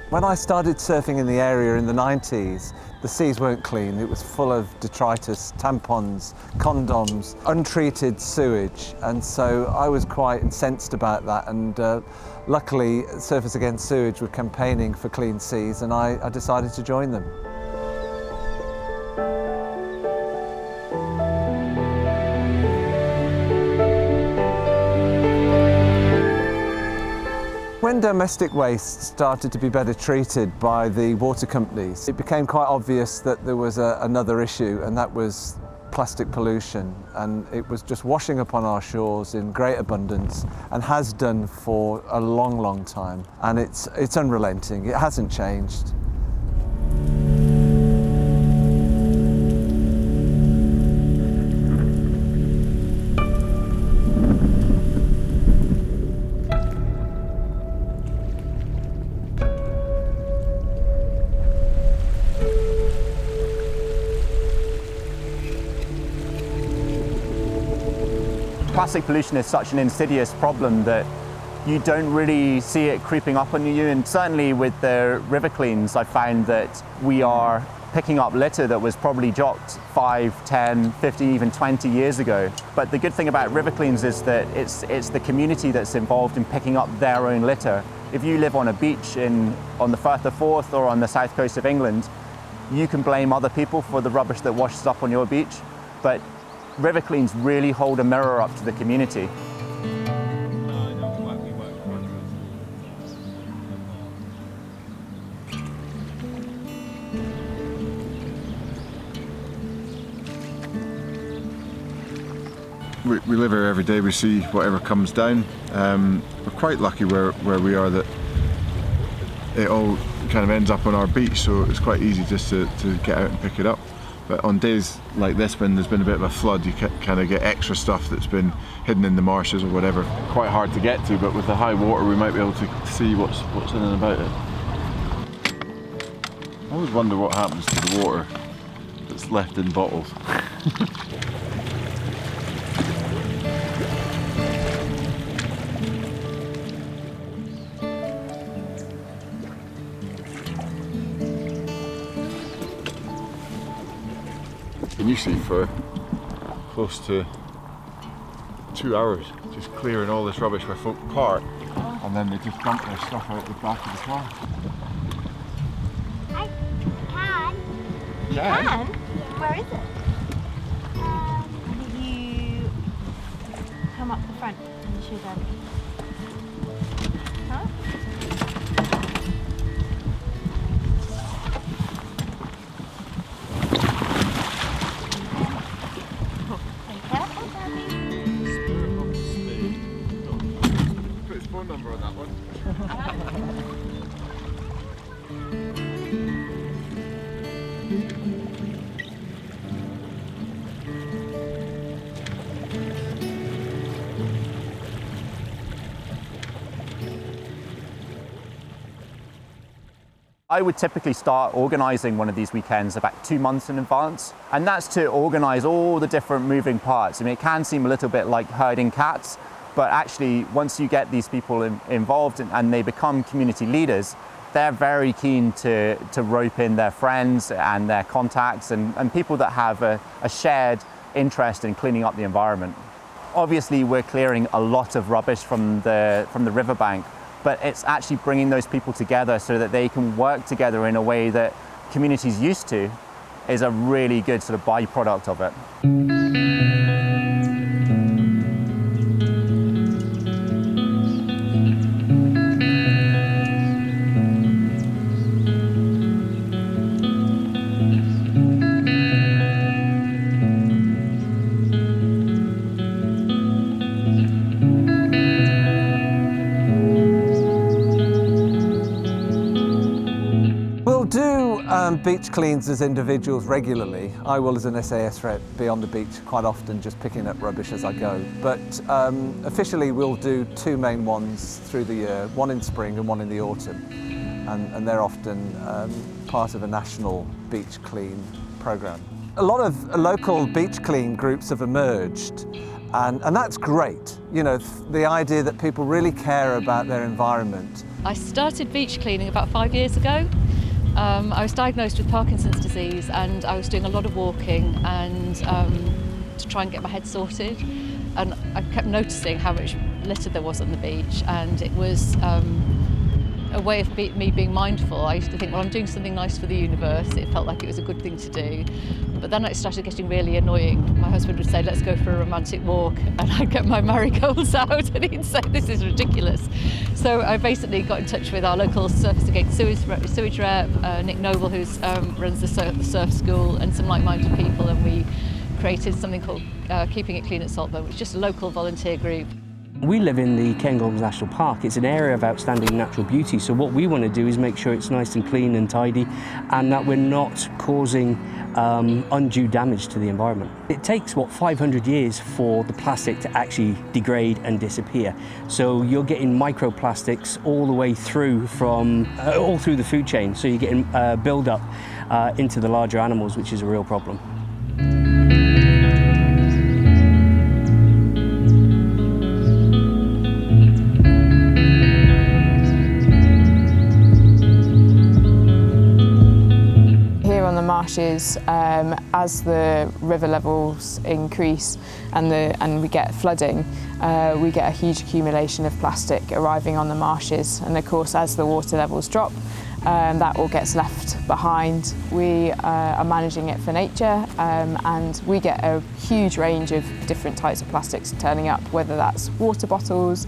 When I started surfing in the area in the 90s, the seas weren't clean. It was full of detritus, tampons, condoms, untreated sewage. And so I was quite incensed about that. And luckily, Surfers Against Sewage were campaigning for clean seas, and I decided to join them. When domestic waste started to be better treated by the water companies, it became quite obvious that there was another issue, and that was plastic pollution. And it was just washing upon our shores in great abundance, and has done for a long, long time. And it's unrelenting. It hasn't changed. Plastic pollution is such an insidious problem that you don't really see it creeping up on you. And certainly with the river cleans, I found that we are picking up litter that was probably dropped 5, 10, 15, even 20 years ago. But the good thing about river cleans is that it's the community that's involved in picking up their own litter. If you live on a beach on the Firth of Forth or on the south coast of England, you can blame other people for the rubbish that washes up on your beach. But river cleans really hold a mirror up to the community. We live here every day, we see whatever comes down. We're quite lucky where we are that it all kind of ends up on our beach, so it's quite easy just to get out and pick it up. But on days like this, when there's been a bit of a flood, you kind of get extra stuff that's been hidden in the marshes or whatever. Quite hard to get to, but with the high water we might be able to see what's in and about it. I always wonder what happens to the water that's left in bottles. And you see for close to 2 hours just clearing all this rubbish where folk park, and then they just dump their stuff out the back of the car. I can. You can? Where is it? You come up the front and you should have. Huh? Put his phone number on that one. I would typically start organising one of these weekends about 2 months in advance, and that's to organise all the different moving parts. I mean, it can seem a little bit like herding cats, but actually once you get these people involved and they become community leaders, they're very keen to rope in their friends and their contacts and people that have a shared interest in cleaning up the environment. Obviously we're clearing a lot of rubbish from the riverbank, but it's actually bringing those people together so that they can work together in a way that communities used to is a really good sort of byproduct of it. Beach cleans as individuals regularly. I will, as an SAS rep, be on the beach quite often just picking up rubbish as I go. But officially we'll do 2 main ones through the year, one in spring and one in the autumn. And they're often part of a national beach clean programme. A lot of local beach clean groups have emerged, and that's great. You know, the idea that people really care about their environment I started beach cleaning about 5 years ago. I was diagnosed with Parkinson's disease and I was doing a lot of walking and to try and get my head sorted. And I kept noticing how much litter there was on the beach, and it was a way of me being mindful. I used to think, well, I'm doing something nice for the universe. It felt like it was a good thing to do. But then it started getting really annoying. My husband would say, let's go for a romantic walk. And I'd get my marigolds out and he'd say, this is ridiculous. So I basically got in touch with our local Surface Against Sewage rep, Nick Noble, who runs the surf school, and some like-minded people. And we created something called Keeping It Clean at Saltburn, which is just a local volunteer group. We live in the Cairngorms National Park. It's an area of outstanding natural beauty, so what we want to do is make sure it's nice and clean and tidy, and that we're not causing undue damage to the environment. It takes, 500 years for the plastic to actually degrade and disappear. So you're getting microplastics all the way through all through the food chain, so you're getting build-up into the larger animals, which is a real problem. Marshes, as the river levels increase and we get flooding, we get a huge accumulation of plastic arriving on the marshes, and of course as the water levels drop, that all gets left behind. We are managing it for nature, and we get a huge range of different types of plastics turning up, whether that's water bottles,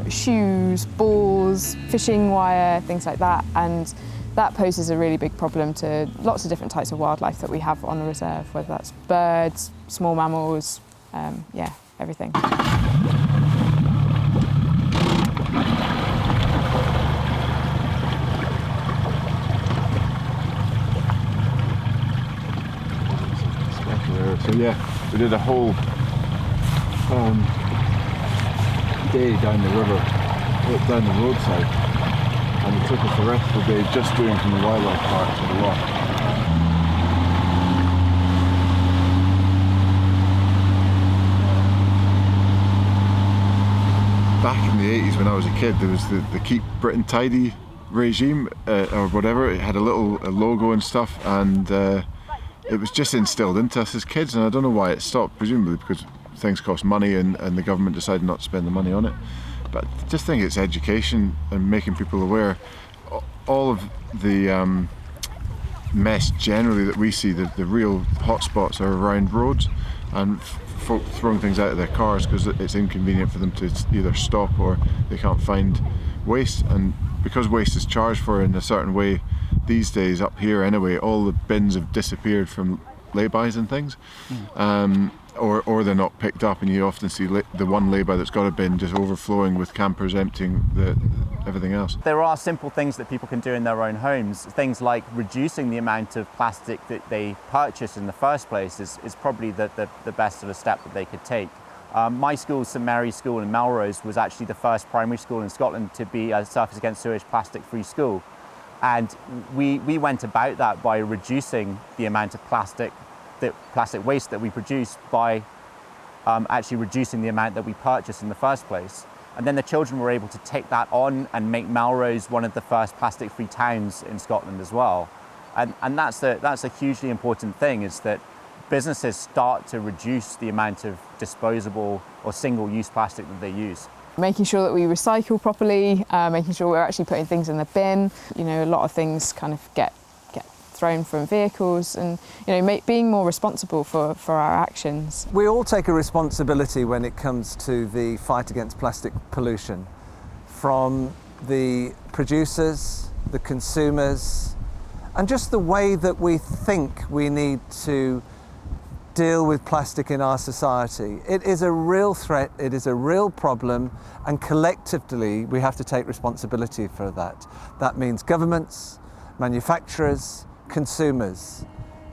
shoes, balls, fishing wire, things like that. And that poses a really big problem to lots of different types of wildlife that we have on the reserve, whether that's birds, small mammals, yeah, everything. So yeah, we did a whole day down the river, down the roadside. And it took us the rest of the day just doing from the wildlife park to the loch. Back in the 80s when I was a kid, there was the Keep Britain Tidy regime, or whatever. It had a logo and stuff, and it was just instilled into us as kids, and I don't know why it stopped, presumably because things cost money and the government decided not to spend the money on it. But I just think it's education and making people aware. All of the mess generally that we see, the real hotspots are around roads, and folk throwing things out of their cars because it's inconvenient for them to either stop or they can't find waste. And because waste is charged for in a certain way these days, up here anyway, all the bins have disappeared from laybys and things. Or they're not picked up, and you often see the one lay-by that's got a bin just overflowing with campers emptying everything else. There are simple things that people can do in their own homes. Things like reducing the amount of plastic that they purchase in the first place is probably the best sort of step that they could take. My school, St Mary's School in Melrose, was actually the first primary school in Scotland to be a Surface Against Sewage plastic-free school. And we went about that by reducing the amount of plastic waste that we produce by actually reducing the amount that we purchase in the first place. And then the children were able to take that on and make Melrose one of the first plastic-free towns in Scotland as well. And that's a hugely important thing, is that businesses start to reduce the amount of disposable or single-use plastic that they use. Making sure that we recycle properly, making sure we're actually putting things in the bin. You know, a lot of things kind of get thrown from vehicles, and being more responsible for our actions. We all take a responsibility when it comes to the fight against plastic pollution, from the producers, the consumers, and just the way that we think we need to deal with plastic in our society. It is a real threat, it is a real problem, and collectively we have to take responsibility for that. That means governments, manufacturers, consumers.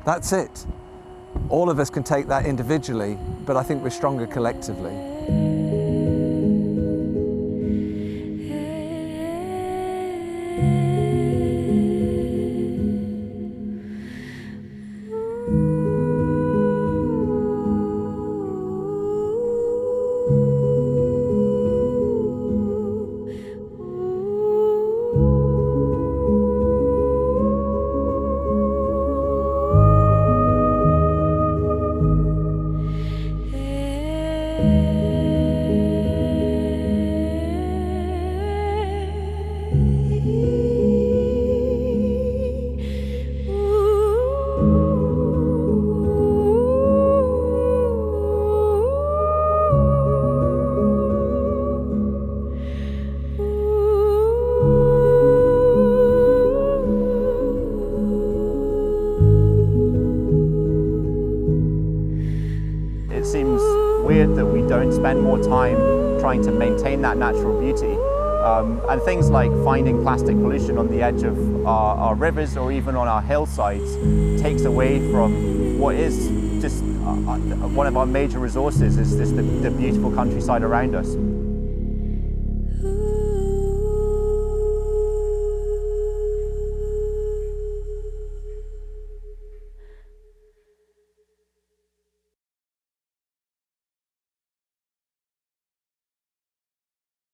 That's it. All of us can take that individually, but I think we're stronger collectively. weird that we don't spend more time trying to maintain that natural beauty. And things like finding plastic pollution on the edge of our rivers or even on our hillsides takes away from what is just one of our major resources, is this the beautiful countryside around us.